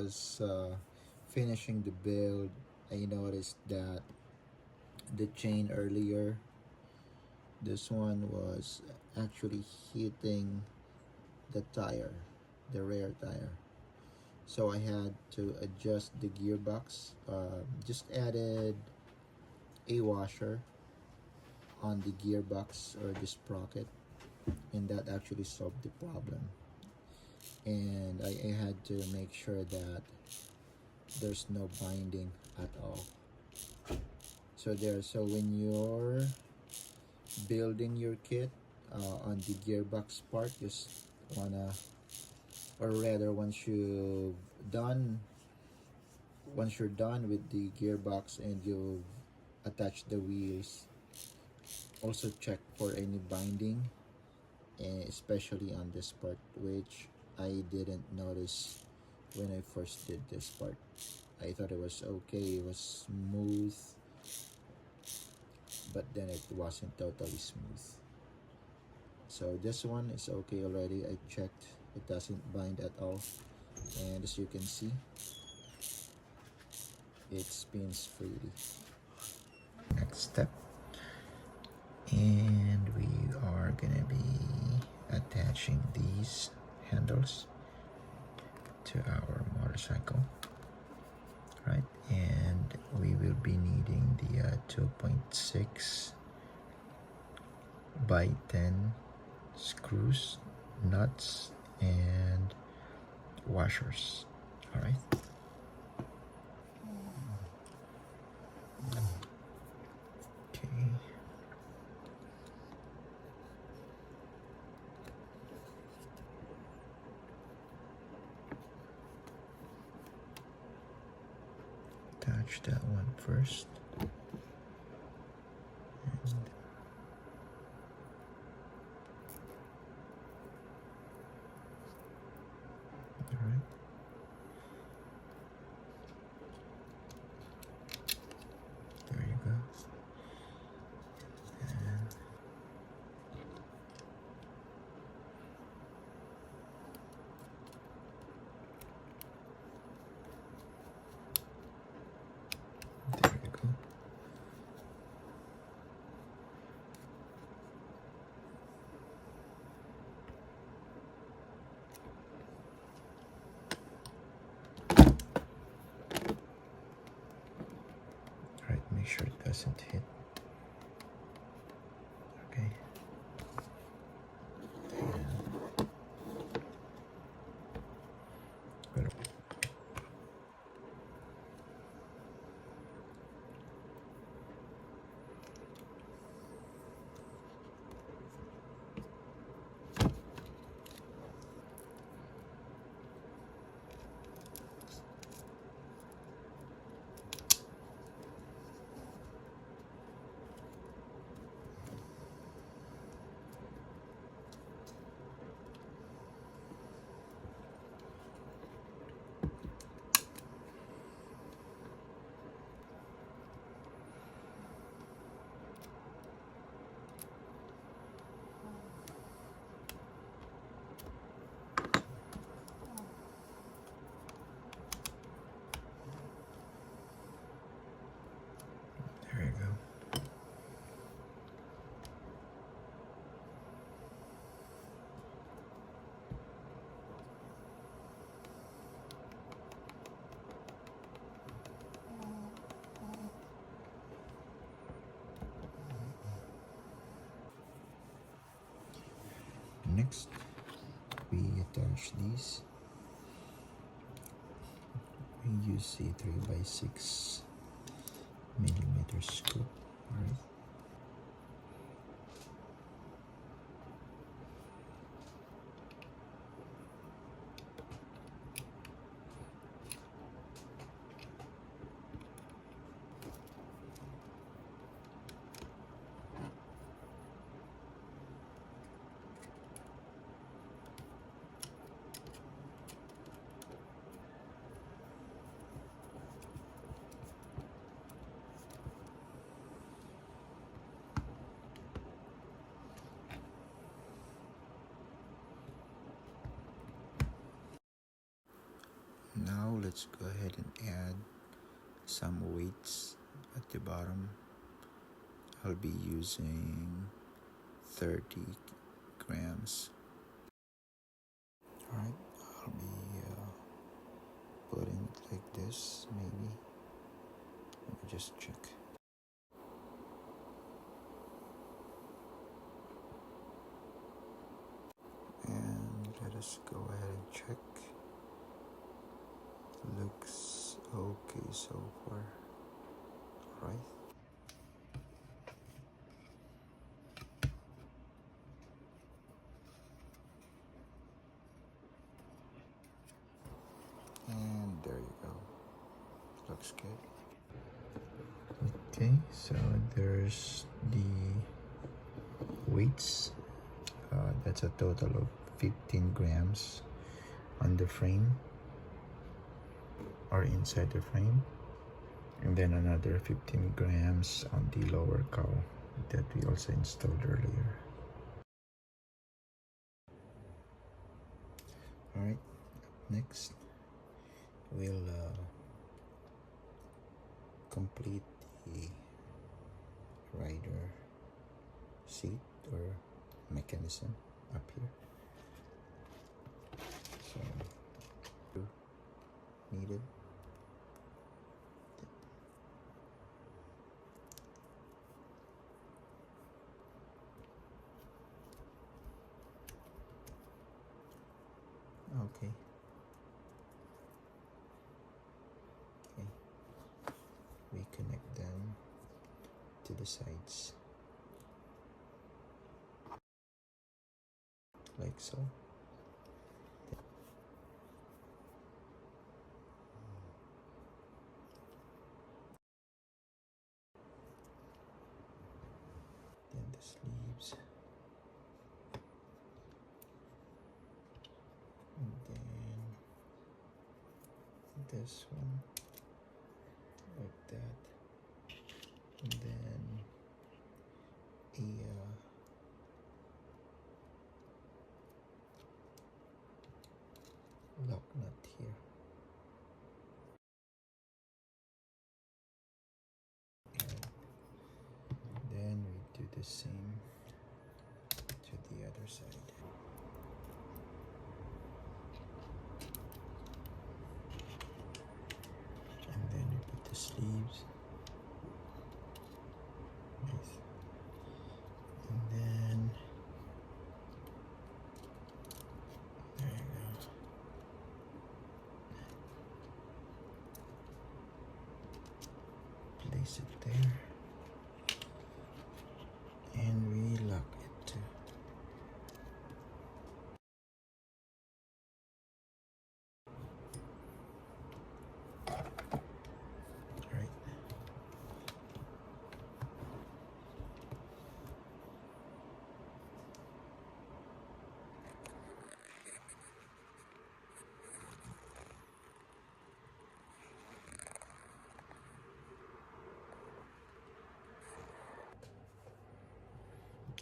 was finishing the build, I noticed that the chain earlier, this one was actually hitting the tire, the rear tire. So I had to adjust the gearbox. Just added a washer on the gearbox or the sprocket, and that actually solved the problem. And I had to make sure that there's no binding at all. So when you're building your kit on the gearbox part, just wanna, or rather once you're done with the gearbox and you've attached the wheels, also check for any binding, especially on this part, which I didn't notice when I first did this part. I thought it was okay, it was smooth, but then it wasn't totally smooth. So this one is okay already. I checked, it doesn't bind at all, and as you can see, it spins freely. Next step, and we are gonna be attaching these handles to our motorcycle, right? And we will be needing the 2.6 by 10 screws, nuts, and washers. All right. Okay. Attach that one first. And all right. There you go. And there you go. All right, make sure it doesn't hit. Okay. And there you go. Next, we attach these. We use a 3x6 millimeter scoop. All right. let's go ahead and add some weights at the bottom. I'll be using 30 grams. Alright, I'll be putting it like this, maybe. Let me just check. And let us go ahead and check. Looks okay so far. Alright. And there you go. Looks good. Okay, so there's the weights. That's a total of 15 grams on the frame or inside the frame, and then another 15 grams on the lower cowl that we also installed earlier. Alright, next we'll complete the rider seat or mechanism up here. So needed. Okay. Okay. We connect them to the sides like so. Then the sleeves, and then this one like that, and then a lock nut here. And then we do the same to the other side. And then you put the sleeves. Nice. And then there you go. Place it there. And we lock it too. Right.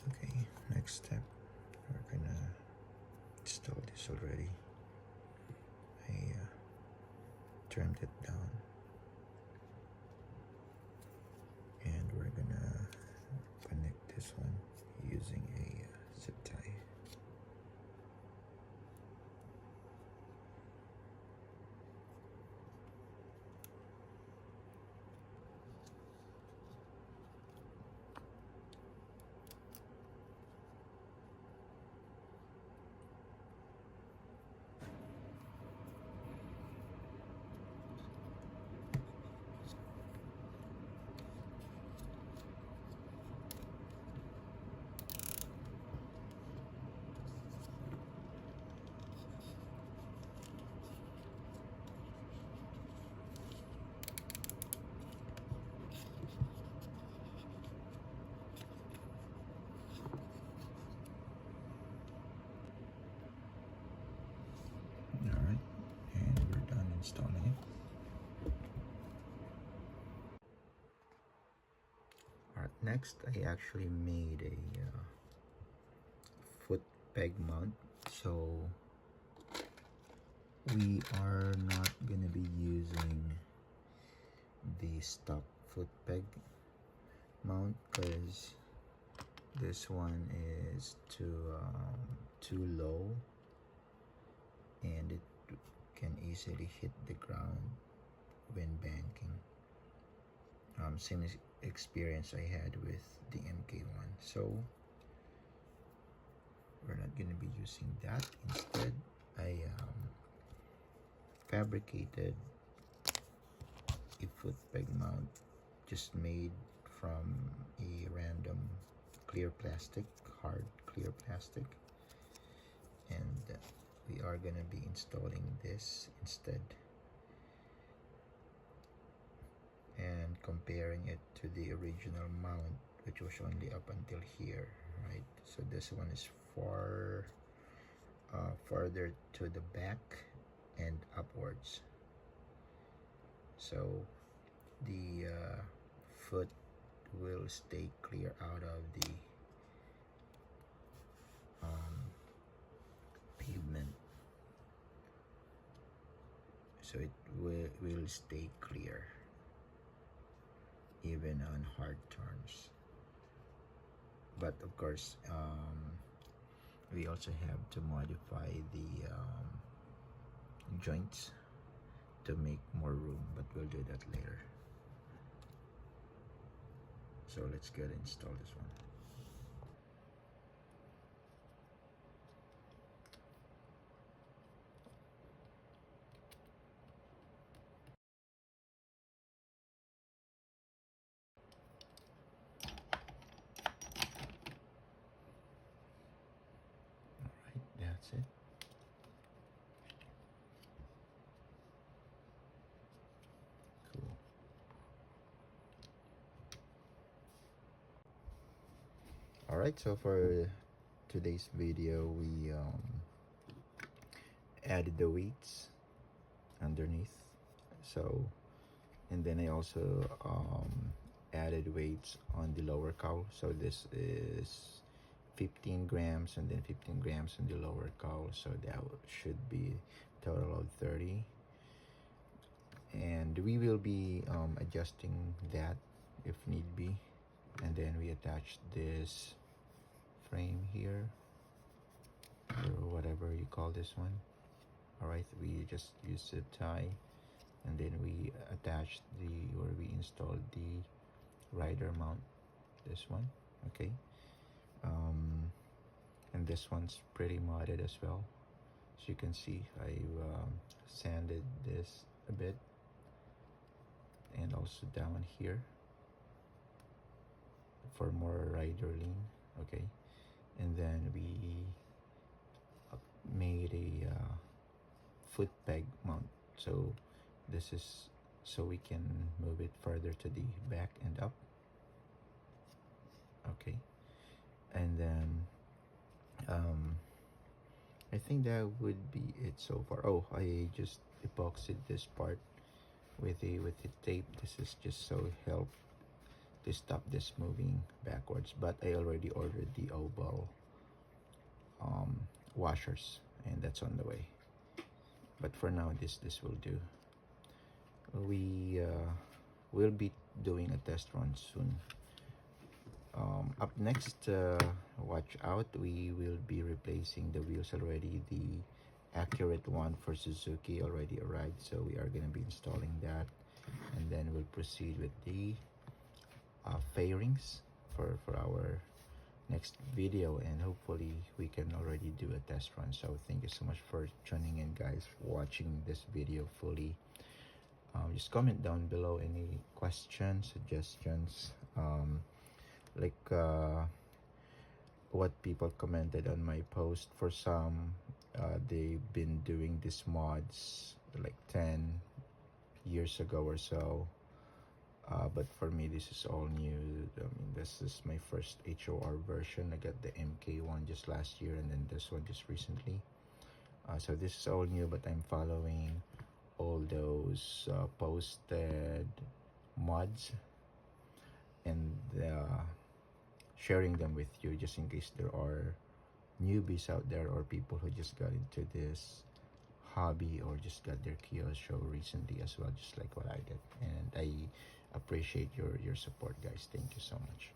Okay, next step, we're gonna install this already. I trimmed it down, and we're gonna connect this one using a zip tie. Alright, and we're done installing it. Alright, next I actually made a foot peg mount. So We are not gonna be using the stock foot peg mount because this one is too low, and it can easily hit the ground when banking. Same experience I had with the MK1, so we're not going to be using that. Instead, I fabricated a foot peg mount just made from a random clear plastic, hard clear plastic, and we are going to be installing this instead and comparing it to the original mount, which was only up until here, right? So this one is farther to the back and upwards, so the foot will stay clear out of the um, pavement, so it will stay clear even on hard turns. But of course, we also have to modify the joints to make more room, but we'll do that later. So let's go and install this one. All right, that's it. Cool. All right, so for today's video, we added the weights underneath. So, and then I also added weights on the lower cowl. So this is 15 grams and then 15 grams on the lower cowl. So that should be total of 30. And we will be adjusting that if need be. And then we attach this frame here, or whatever you call this one. All right, we just use a tie, and then we attach or we installed the rider mount, this one. Okay, and this one's pretty modded as well. As you can see, I sanded this a bit, and also down here for more rider lean. Okay, and then we made a foot peg mount, so this is so we can move it further to the back and up. Okay, and then I think that would be it so far. Oh, I just epoxied this part with the tape. This is just so help to stop this moving backwards, but I already ordered the oval washers, and that's on the way. But for now, this will do. We will be doing a test run soon. Up next, watch out, we will be replacing the wheels already. The accurate one for Suzuki already arrived, so we are going to be installing that, and then we'll proceed with the fairings for our next video, and hopefully we can already do a test run. So thank you so much for tuning in, guys, for watching this video fully. Just comment down below any questions, suggestions, like what people commented on my post. For some, they've been doing these mods like 10 years ago or so, but for me this is all new. I mean, this is my first HOR version. I got the MK1 just last year, and then this one just recently. So this is all new, but I'm following all those posted mods and sharing them with you, just in case there are newbies out there or people who just got into this hobby or just got their Kyosho recently as well, just like what I did. And I appreciate your support, guys. Thank you so much.